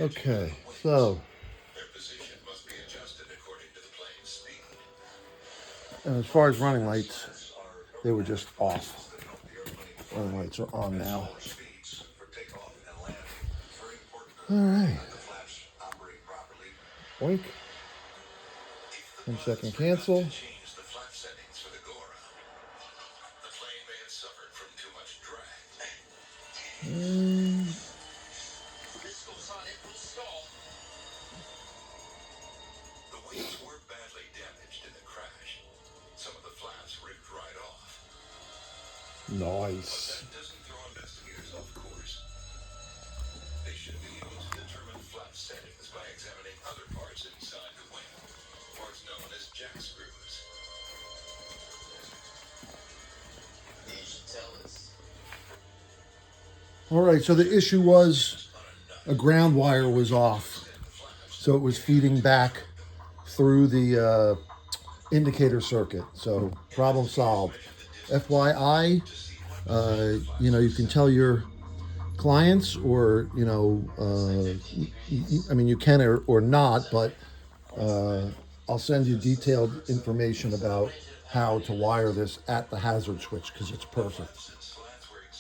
Okay, so as far as running lights, they were just off. Running lights are on now. All right. Oink. 1 second cancel. Mm. Nice. All right, so the issue was a ground wire was off. So it was feeding back through the indicator circuit. So problem solved. FYI, you can tell your clients or, I mean, you can or not, but I'll send you detailed information about how to wire this at the hazard switch because it's perfect.